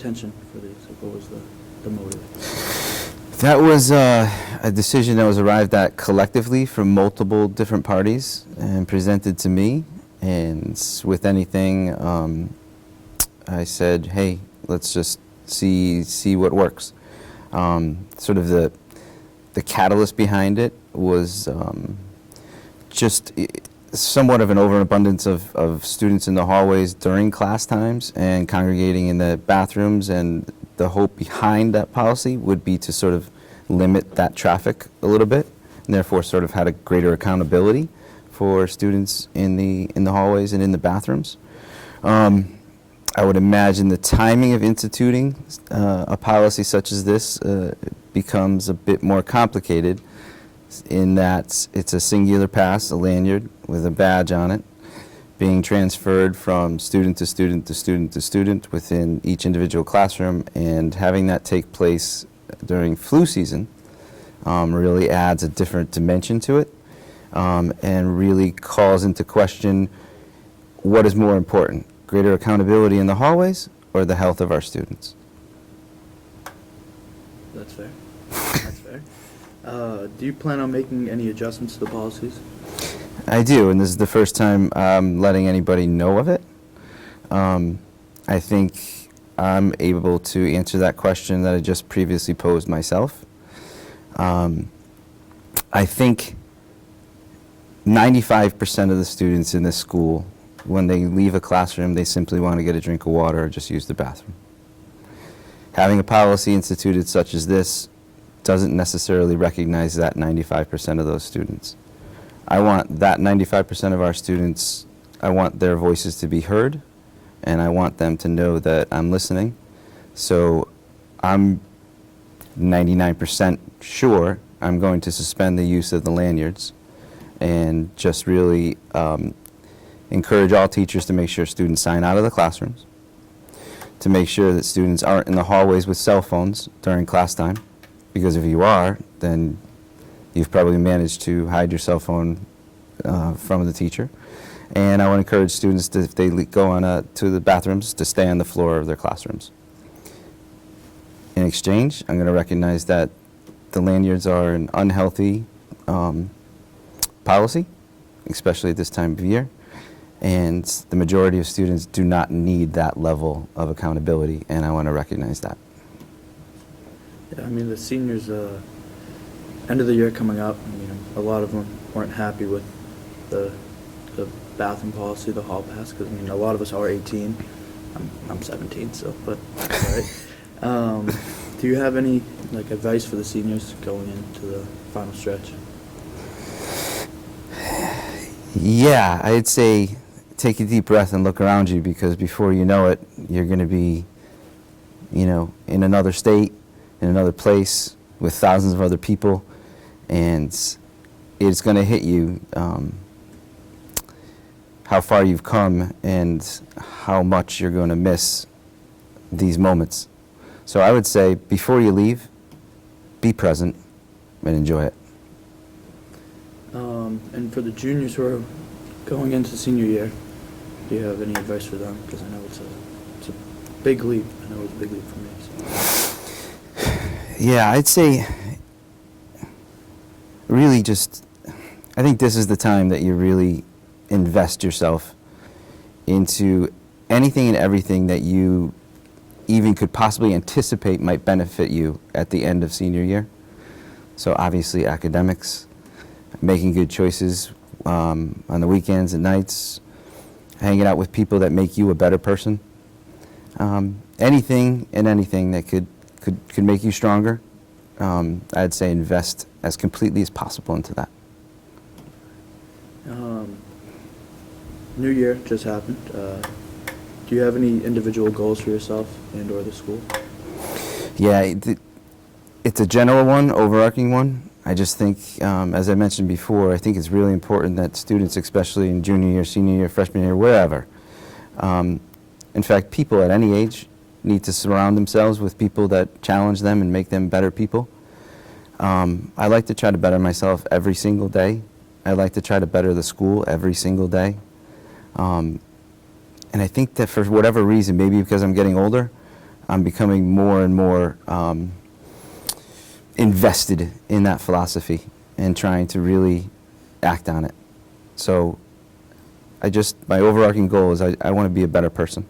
intention for these? Like, what was the motive? That was a decision that was arrived at collectively from multiple different parties and presented to me. And with anything, I said, hey, let's just see what works. Sort of the catalyst behind it was just somewhat of an overabundance of students in the hallways during class times and congregating in the bathrooms, and the hope behind that policy would be to sort of limit that traffic a little bit, and therefore sort of had a greater accountability for students in the hallways and in the bathrooms. I would imagine the timing of instituting a policy such as this becomes a bit more complicated, in that it's a singular pass, a lanyard with a badge on it, being transferred from student to student to student to student within each individual classroom, and having that take place during flu season really adds a different dimension to it, and really calls into question what is more important, greater accountability in the hallways or the health of our students. That's fair. That's fair. Do you plan on making any adjustments to the policies? I do, and this is the first time I'm letting anybody know of it. I think I'm able to answer that question that I just previously posed myself. I think 95% of the students in this school, when they leave a classroom, they simply want to get a drink of water or just use the bathroom. Having a policy instituted such as this doesn't necessarily recognize that 95% of those students. I want that 95% of our students, I want their voices to be heard, and I want them to know that I'm listening. So I'm 99% sure I'm going to suspend the use of the lanyards and just really encourage all teachers to make sure students sign out of the classrooms, to make sure that students aren't in the hallways with cell phones during class time, because if you are, then you've probably managed to hide your cell phone from the teacher. And I want to encourage students to, if they go on to the bathrooms, to stay on the floor of their classrooms. In exchange, I'm going to recognize that the lanyards are an unhealthy policy, especially at this time of year, and the majority of students do not need that level of accountability, and I want to recognize that. Yeah, I mean, the seniors, end of the year coming up, I mean, a lot of them weren't happy with the bathroom policy, the hall pass, because, I mean, a lot of us are 18. I'm 17, so, but that's all right. Do you have any, like, advice for the seniors going into the final stretch? Yeah, I'd say take a deep breath and look around you, because before you know it, you're going to be, in another state, in another place, with thousands of other people, and it's going to hit you how far you've come and how much you're going to miss these moments. So I would say, before you leave, be present and enjoy it. And for the juniors who are going into senior year, do you have any advice for them? Because I know it's a big leap. I know it's a big leap for me. So. Yeah, I'd say really I think this is the time that you really invest yourself into anything and everything that you even could possibly anticipate might benefit you at the end of senior year. So obviously academics, making good choices on the weekends and nights, hanging out with people that make you a better person. Anything and anything that could make you stronger, I'd say invest as completely as possible into that. New year just happened. Do you have any individual goals for yourself and or the school? Yeah, it's a general one, overarching one. I just think, as I mentioned before, I think it's really important that students, especially in junior year, senior year, freshman year, wherever, in fact, people at any age need to surround themselves with people that challenge them and make them better people. I like to try to better myself every single day. I like to try to better the school every single day. And I think that for whatever reason, maybe because I'm getting older, I'm becoming more and more invested in that philosophy and trying to really act on it. So my overarching goal is I want to be a better person.